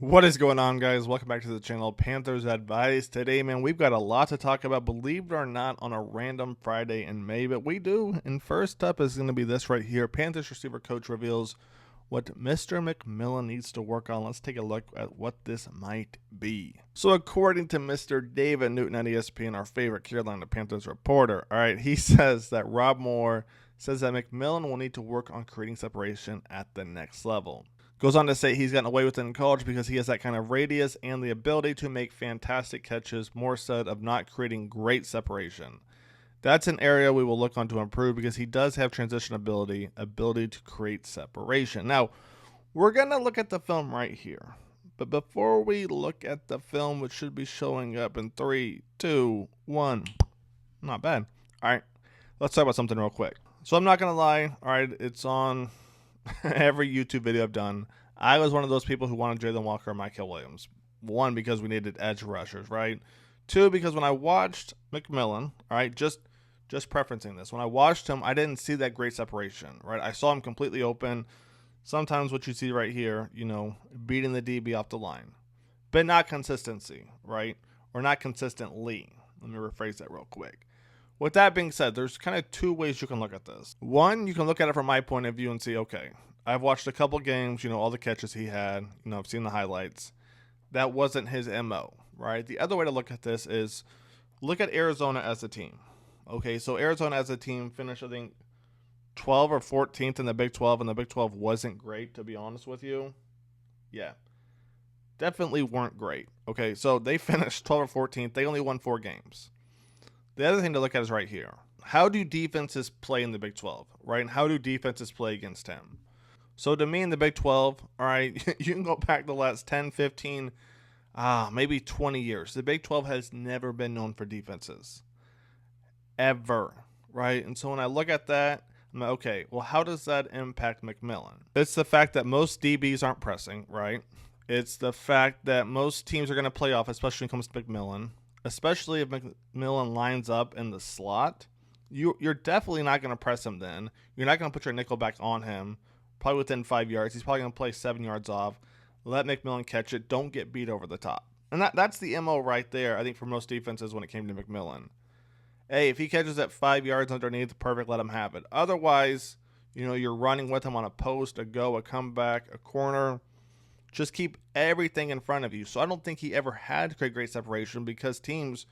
What is going on, guys? Welcome back to the channel, Panthers Advice. Today, man, we've got a lot to talk about, believe it or not, on a random Friday in May, but we do. And first up is going to be this right here. Panthers receiver coach reveals what Mr. McMillan needs to work on. Let's take a look at what this might be. So according to Mr. David Newton at ESPN, our favorite Carolina Panthers reporter, all right, he says that Rob Moore says that McMillan will need to work on creating separation at the next level. Goes on to say he's gotten away with it in college because he has that kind of radius and the ability to make fantastic catches, more so of not creating great separation. That's an area we will look on to improve because he does have transition ability to create separation. Now, we're going to look at the film right here. But before we look at the film, which should be showing up in 3, 2, 1. Not bad. All right, let's talk about something real quick. So I'm not going to lie. All right, it's on every YouTube video I've done. I was one of those people who wanted Jalen Walker and Michael Williams. One, because we needed edge rushers, right? Two, because when I watched McMillan, all right, just preferencing this, when I watched him, I didn't see that great separation, right? I saw him completely open. Sometimes what you see right here, beating the DB off the line, but not consistency, right? Or not consistently. Let me rephrase that real quick. With that being said, there's kind of two ways you can look at this. One, you can look at it from my point of view and see, okay, I've watched a couple games, all the catches he had, I've seen the highlights. That wasn't his MO, right? The other way to look at this is look at Arizona as a team. Okay, so Arizona as a team finished, I think, 12 or 14th in the Big 12, and the Big 12 wasn't great, to be honest with you. Yeah, definitely weren't great. Okay, so they finished 12 or 14th. They only won 4 games. The other thing to look at is right here. How do defenses play in the Big 12, right? And how do defenses play against him? So to me in the Big 12, all right, you can go back the last 10, 15, maybe 20 years. The Big 12 has never been known for defenses. Ever, right? And so when I look at that, I'm like, okay, well, how does that impact McMillan? It's the fact that most DBs aren't pressing, right? It's the fact that most teams are going to play off, especially when it comes to McMillan. Especially if McMillan lines up in the slot, you're definitely not going to press him then. You're not going to put your nickel back on him, probably within 5 yards. He's probably going to play 7 yards off. Let McMillan catch it. Don't get beat over the top. And that's the MO right there, I think, for most defenses when it came to McMillan. Hey, if he catches at 5 yards underneath, perfect, let him have it. Otherwise, you're running with him on a post, a go, a comeback, a corner. Just keep everything in front of you. So I don't think he ever had to create great separation because teams,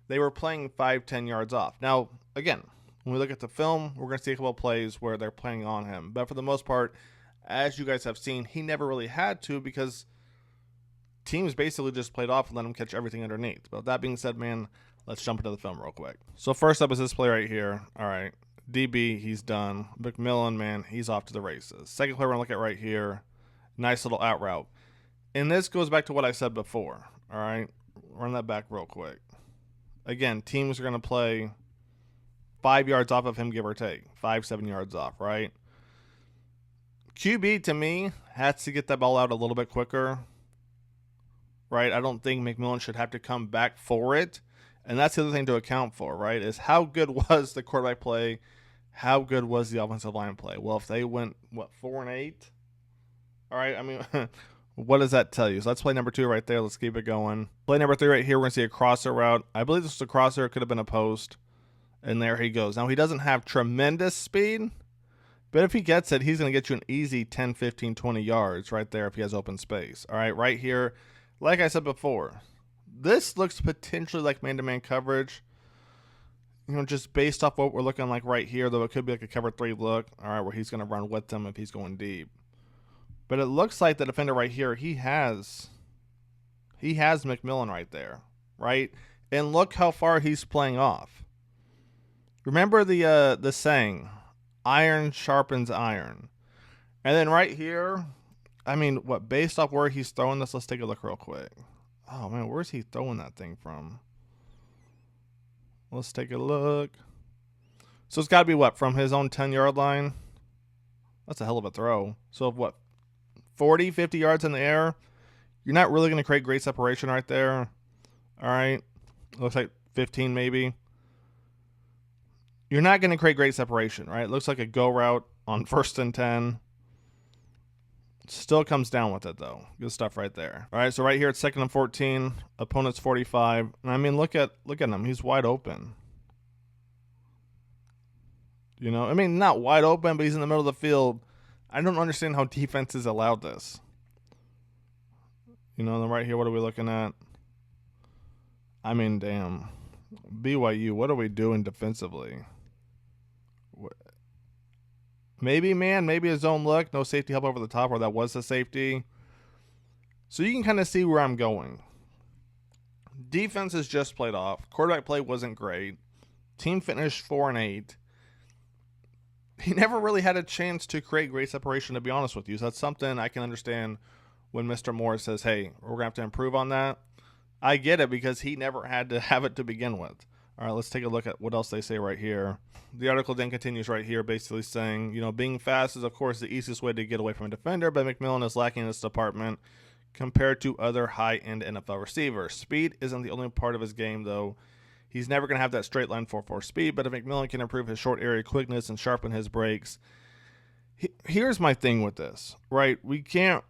they were playing 5-10 yards off. Now, again, when we look at the film, we're going to see a couple of plays where they're playing on him. But for the most part, as you guys have seen, he never really had to because teams basically just played off and let him catch everything underneath. But that being said, man, let's jump into the film real quick. So first up is this play right here. All right, DB, he's done. McMillan, man, he's off to the races. Second play we're going to look at right here. Nice little out route. And this goes back to what I said before. All right, run that back real quick. Again, teams are going to play 5 yards off of him, give or take. 5-7 yards off, right? QB, to me, has to get that ball out a little bit quicker, right? I don't think McMillan should have to come back for it. And that's the other thing to account for, right, is how good was the quarterback play? How good was the offensive line play? Well, if they went, 4-8? All right, I mean, what does that tell you? So that's play number 2 right there. Let's keep it going. Play number 3 right here, we're going to see a crosser route. I believe this was a crosser. It could have been a post. And there he goes. Now, he doesn't have tremendous speed, but if he gets it, he's going to get you an easy 10, 15, 20 yards right there if he has open space. All right here, like I said before, this looks potentially like man-to-man coverage. Just based off what we're looking like right here, though it could be like a cover 3 look, all right, where he's going to run with them if he's going deep. But it looks like the defender right here, he has McMillan right there, right? And look how far he's playing off. Remember the saying, iron sharpens iron. And then right here, I mean, based off where he's throwing this, let's take a look real quick. Oh, man, where's he throwing that thing from? Let's take a look. So it's got to be from his own 10-yard line? That's a hell of a throw. So 40, 50 yards in the air, you're not really going to create great separation right there. All right. Looks like 15 maybe. You're not going to create great separation, right? It looks like a go route on 1st and 10. Still comes down with it, though. Good stuff right there. All right, so right here it's 2nd and 14. Opponent's 45. And I mean, look at him. He's wide open. You know, I mean, not wide open, but he's in the middle of the field. I don't understand how defenses allowed this. You know, and then right here, what are we looking at? I mean, damn. BYU, what are we doing defensively? Maybe, man, maybe a zone look, no safety help over the top, or that was the safety. So you can kind of see where I'm going. Defense is just played off. Quarterback play wasn't great. Team finished 4-8. He never really had a chance to create great separation, to be honest with you. So that's something I can understand when Mr. Moore says, hey, we're going to have to improve on that. I get it because he never had to have it to begin with. All right, let's take a look at what else they say right here. The article then continues right here, basically saying, you know, being fast is, of course, the easiest way to get away from a defender, but McMillan is lacking in this department compared to other high-end NFL receivers. Speed isn't the only part of his game, though. He's never going to have that straight line 4.4 speed, but if McMillan can improve his short area quickness and sharpen his breaks, here's my thing with this, right? We can't...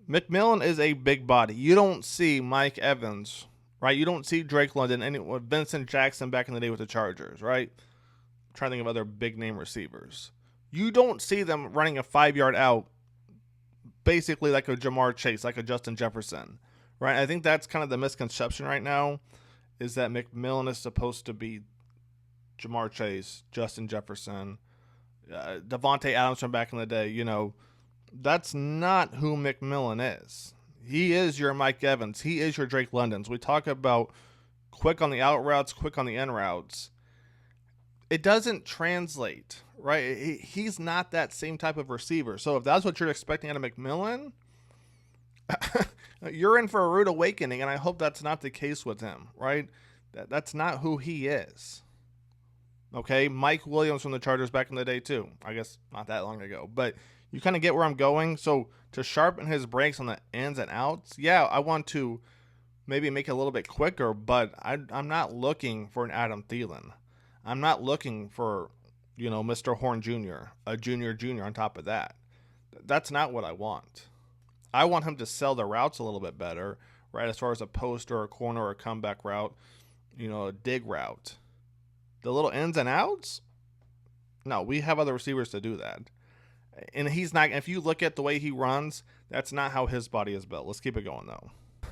McMillan is a big body. You don't see Mike Evans, right? You don't see Drake London, and Vincent Jackson back in the day with the Chargers, right? I'm trying to think of other big-name receivers. You don't see them running a 5-yard out basically like a Jamar Chase, like a Justin Jefferson, right? I think that's kind of the misconception right now, is that McMillan is supposed to be Jamar Chase, Justin Jefferson, Devontae Adams from back in the day. You know, that's not who McMillan is. He is your Mike Evans. He is your Drake Londons. We talk about quick on the out routes, quick on the in routes. It doesn't translate, right? He's not that same type of receiver. So if that's what you're expecting out of McMillan, you're in for a rude awakening, and I hope that's not the case with him, right? That's not who he is. Okay, Mike Williams from the Chargers back in the day too. I guess not that long ago, but you kind of get where I'm going. So to sharpen his brakes on the ins and outs, yeah, I want to maybe make it a little bit quicker, but I'm not looking for an Adam Thielen. I'm not looking for, you know, Mr. Horn Jr., a junior on top of that. That's not what I want. I want him to sell the routes a little bit better, right, as far as a post or a corner or a comeback route, you know, a dig route. The little ins and outs? No, we have other receivers to do that. And he's not, if you look at the way he runs, that's not how his body is built. Let's keep it going, though.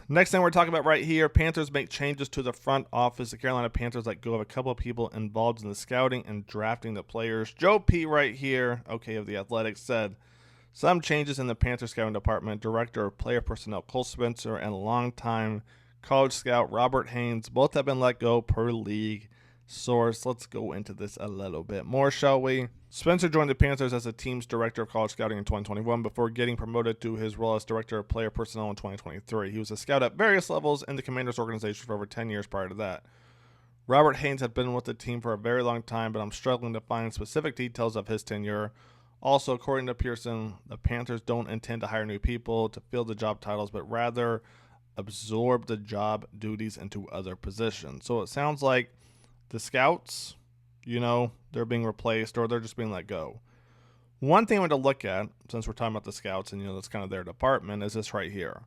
Next thing we're talking about right here, Panthers make changes to the front office. The Carolina Panthers let go of a couple of people involved in the scouting and drafting the players. Joe P. right here, okay, of The Athletic, said, some changes in the Panthers scouting department. Director of Player Personnel Cole Spencer and longtime college scout Robert Haynes both have been let go per league source. Let's go into this a little bit more, shall we? Spencer joined the Panthers as the team's director of college scouting in 2021 before getting promoted to his role as director of player personnel in 2023. He was a scout at various levels in the Commanders organization for over 10 years prior to that. Robert Haynes had been with the team for a very long time, but I'm struggling to find specific details of his tenure. Also, according to Pearson, the Panthers don't intend to hire new people to fill the job titles, but rather absorb the job duties into other positions. So it sounds like the scouts, you know, they're being replaced or they're just being let go. One thing I want to look at, since we're talking about the scouts and, you know, that's kind of their department, is this right here.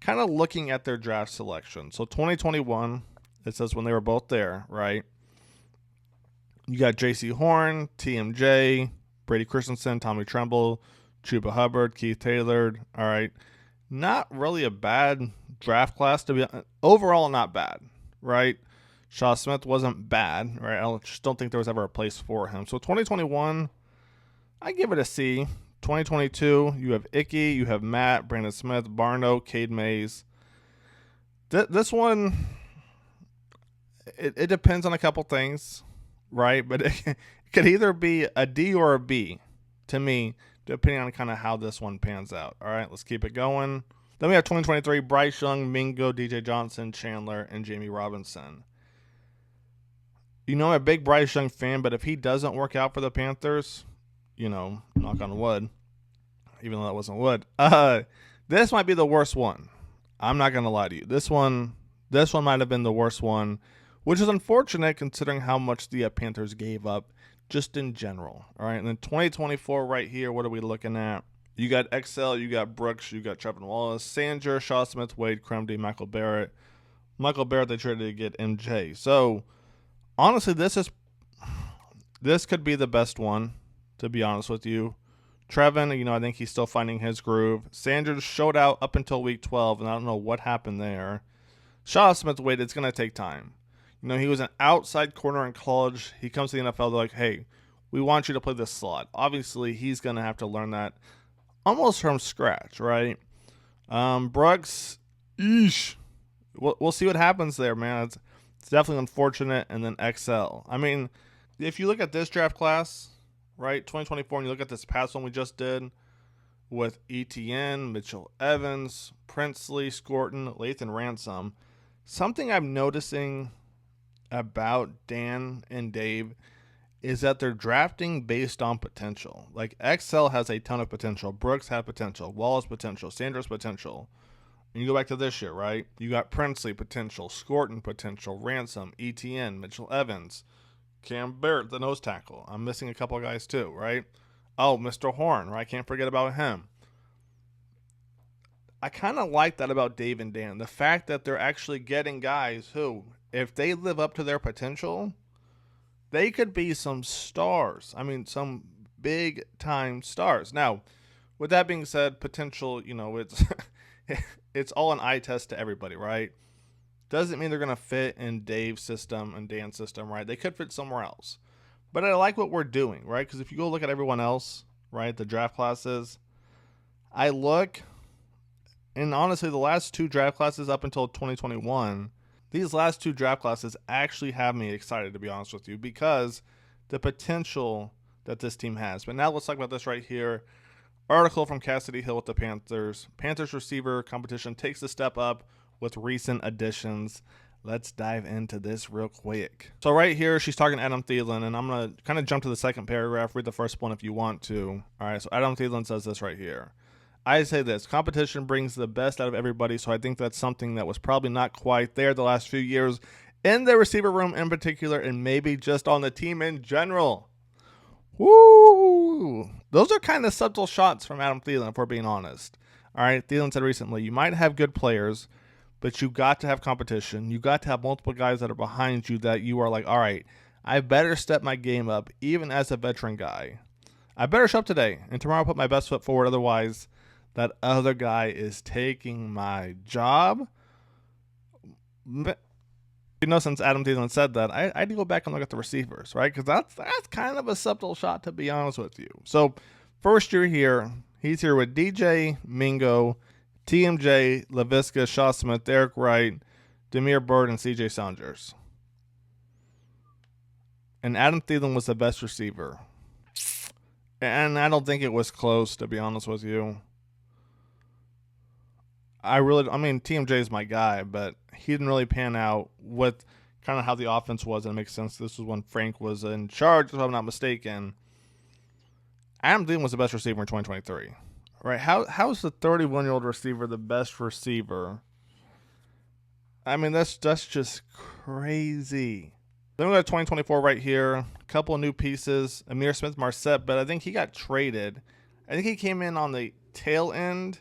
Kind of looking at their draft selection. So 2021, it says when they were both there, right? You got J.C. Horn, TMJ, Brady Christensen, Tommy Tremble, Chuba Hubbard, Keith Taylor. All right. Not really a bad draft class to be overall, not bad, right? Shaw Smith wasn't bad, right? I just don't think there was ever a place for him. So 2021, I give it a C. 2022, you have Icky, you have Matt, Brandon Smith, Barno, Cade Mays. This one, it depends on a couple things, right? But it could either be a D or a B to me, depending on kind of how this one pans out. All right, let's keep it going. Then we have 2023, Bryce Young, Mingo, DJ Johnson, Chandler, and Jamie Robinson. You know, I'm a big Bryce Young fan, but if he doesn't work out for the Panthers, you know, knock on wood, even though that wasn't wood, this might be the worst one. I'm not going to lie to you. This one might have been the worst one, which is unfortunate considering how much the Panthers gave up just in general. All right, and then 2024 right here, what are we looking at? You got XL, you got Brooks, you got Trevin Wallace, Sanger, Shaw Smith, Wade, Kremdy, Michael Barrett. Michael Barrett, they traded to get MJ. So, honestly, this could be the best one, to be honest with you. Trevin, I think he's still finding his groove. Sanders showed out up until week 12, and I don't know what happened there. Shaw Smith, Wade, it's going to take time. He was an outside corner in college. He comes to the NFL, they're like, hey, we want you to play this slot. Obviously, he's going to have to learn that almost from scratch, right? Brooks, eesh. We'll see what happens there, man. It's definitely unfortunate. And then XL. I mean, if you look at this draft class, right, 2024, and you look at this past one we just did with ETN, Mitchell Evans, Princely, Scorton, Lathan Ransom, something I'm noticing about Dan and Dave is that they're drafting based on potential. Like, XL has a ton of potential. Brooks had potential. Wallace potential. Sanders potential. And you go back to this year, right? You got Princely potential. Scorton potential. Ransom. ETN. Mitchell Evans. Cam Barrett, the nose tackle. I'm missing a couple of guys too, right? Oh, Mr. Horn, right? Can't forget about him. I kind of like that about Dave and Dan. The fact that they're actually getting guys who, if they live up to their potential, they could be some stars. I mean, some big-time stars. Now, with that being said, potential, it's it's all an eye test to everybody, right? Doesn't mean they're going to fit in Dave's system and Dan's system, right? They could fit somewhere else. But I like what we're doing, right? Because if you go look at everyone else, right, the draft classes, I look, and honestly, the last two draft classes up until 2021, these last two draft classes actually have me excited, to be honest with you, because the potential that this team has. But now let's talk about this right here. Article from Cassidy Hill with the Panthers. Panthers receiver competition takes a step up with recent additions. Let's dive into this real quick. So right here, she's talking to Adam Thielen, and I'm going to kind of jump to the second paragraph, read the first one if you want to. All right, so Adam Thielen says this right here. I say this, competition brings the best out of everybody, so I think that's something that was probably not quite there the last few years in the receiver room in particular, and maybe just on the team in general. Woo! Those are kind of subtle shots from Adam Thielen, if we're being honest. All right, Thielen said recently, you might have good players, but you got to have competition. You got to have multiple guys that are behind you that you are like, all right, I better step my game up, even as a veteran guy. I better show up today, and tomorrow I'll put my best foot forward. Otherwise, that other guy is taking my job. Since Adam Thielen said that, I had to go back and look at the receivers, right? Because that's kind of a subtle shot, to be honest with you. So, first year here, he's here with DJ, Mingo, TMJ, LaVisca, Shaw Smith, Derek Wright, Demir Bird, and CJ Saunders. And Adam Thielen was the best receiver. And I don't think it was close, to be honest with you. TMJ is my guy, but he didn't really pan out with kind of how the offense was, and it makes sense. This was when Frank was in charge, if I'm not mistaken. Adam Thielen was the best receiver in 2023. Right? How is the 31-year-old receiver the best receiver? I mean, that's just crazy. Then we got 2024 right here. A couple of new pieces. Amir Smith-Marset, but I think he got traded. I think he came in on the tail end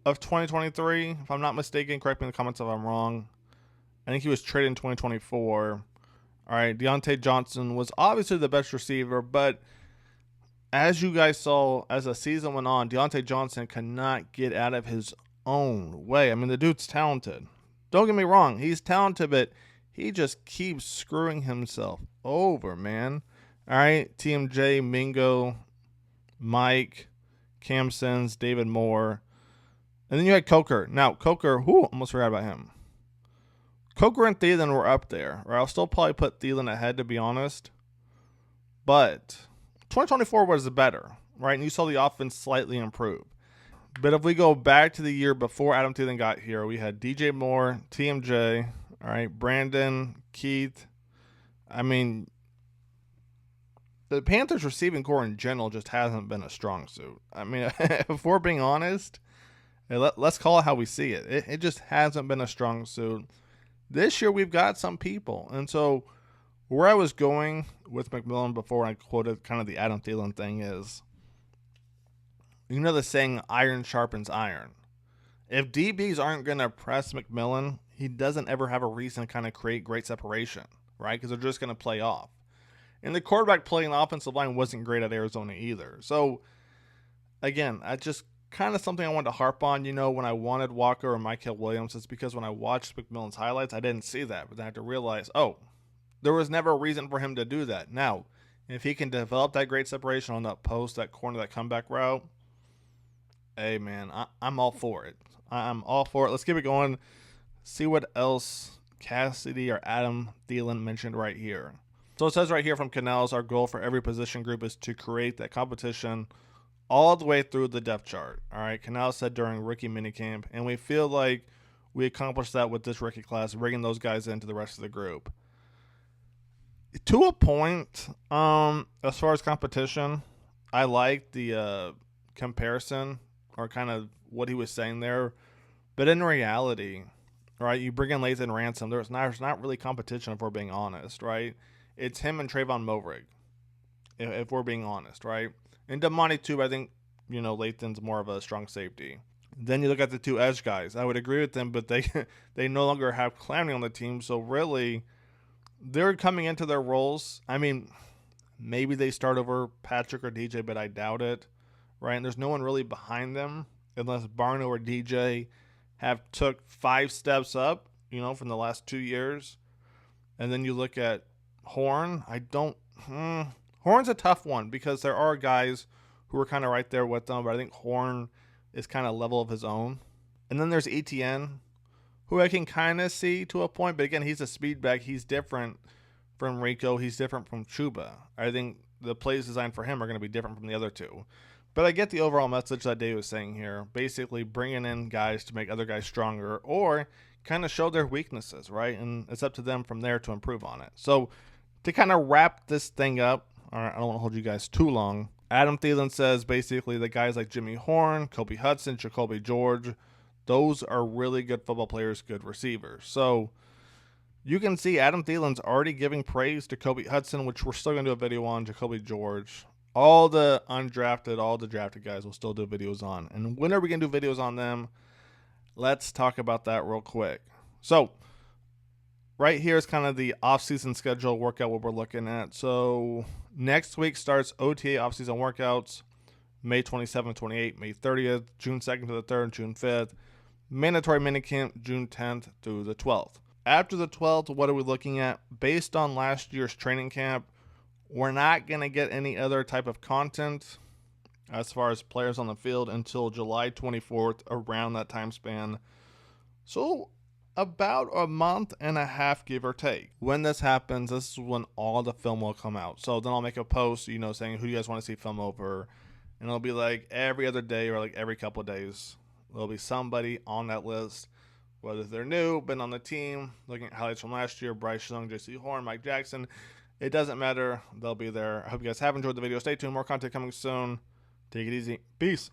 of 2023, if I'm not mistaken. Correct me in the comments if I'm wrong. I think he was traded in 2024. All right, Deontay Johnson was obviously the best receiver, but as you guys saw as the season went on, Deontay Johnson cannot get out of his own way. I mean, the dude's talented. Don't get me wrong, he's talented, but he just keeps screwing himself over, man. All right, TMJ, Mingo, Mike, Cam Sins, David Moore. And then you had Coker. Now, Coker, almost forgot about him. Coker and Thielen were up there. Or I'll still probably put Thielen ahead, to be honest. But 2024 was better, right? And you saw the offense slightly improve. But if we go back to the year before Adam Thielen got here, we had DJ Moore, TMJ, all right, Brandon, Keith. I mean, the Panthers receiving core in general just hasn't been a strong suit. I mean, if we're being honest, let's call it how we see it. It just hasn't been a strong suit. This year we've got some people. And so Where I was going with McMillan before I quoted kind of the Adam Thielen thing is, you know the saying, iron sharpens iron. If DBs aren't going to press McMillan, he doesn't ever have a reason to kind of create great separation, right? Because they're just going to play off. And the quarterback play in the offensive line wasn't great at Arizona either. So, again, I just kind of something I wanted to harp on. You know, when I wanted Walker or Michael Williams, it's because when I watched McMillan's highlights, I didn't see that. But then I had to realize, oh, there was never a reason for him to do that. Now, if he can develop that great separation on that post, that corner, that comeback route, hey, man, I'm all for it. I'm all for it. Let's keep it going. See what else Cassidy or Adam Thielen mentioned right here. So it says right here from Canals, our goal for every position group is to create that competition all the way through the depth chart. All right, Canals said during rookie minicamp, and we feel like we accomplished that with this rookie class, bringing those guys into the rest of the group. To a point, as far as competition, I like the comparison or kind of what he was saying there. But in reality, right, you bring in Lathan Ransom, there's not really competition if we're being honest, right? It's him and Trayvon Mulrig, if we're being honest, right? And Damani too, I think, you know, Lathan's more of a strong safety. Then you look at the two edge guys. I would agree with them, but they no longer have Clowney on the team, so really they're coming into their roles. I mean, maybe they start over Patrick or DJ, but I doubt it, right? And there's no one really behind them unless Barno or DJ have took 5 steps up, you know, from the last 2 years. And then you look at Horn. Horn's a tough one because there are guys who are kind of right there with them, but I think Horn is kind of level of his own. And then there's Etienne, who I can kind of see to a point, but again, he's a speed back. He's different from Rico. He's different from Chuba. I think the plays designed for him are going to be different from the other two. But I get the overall message that Dave was saying here, basically bringing in guys to make other guys stronger or kind of show their weaknesses, right? And it's up to them from there to improve on it. So to kind of wrap this thing up, all right, I don't want to hold you guys too long. Adam Thielen says basically the guys like Jimmy Horn, Kobe Hudson, Jacoby George, those are really good football players, good receivers. So you can see Adam Thielen's already giving praise to Kobe Hudson, which we're still going to do a video on, Jacoby George. All the undrafted, all the drafted guys will still do videos on. And when are we going to do videos on them? Let's talk about that real quick. So right here is kind of the off-season schedule workout, what we're looking at. So next week starts OTA off-season workouts, May 27th, 28th, May 30th, June 2nd to the 3rd, June 5th. Mandatory minicamp, June 10th through the 12th. After the 12th, what are we looking at? Based on last year's training camp, we're not going to get any other type of content as far as players on the field until July 24th, around that time span. So about a month and a half, give or take. When this happens, this is when all the film will come out. So then I'll make a post, you know, saying who do you guys want to see film over. And it'll be like every other day or like every couple of days. There'll be somebody on that list, whether they're new, been on the team, looking at highlights from last year, Bryce Young, JC Horn, Mike Jackson. It doesn't matter. They'll be there. I hope you guys have enjoyed the video. Stay tuned. More content coming soon. Take it easy. Peace.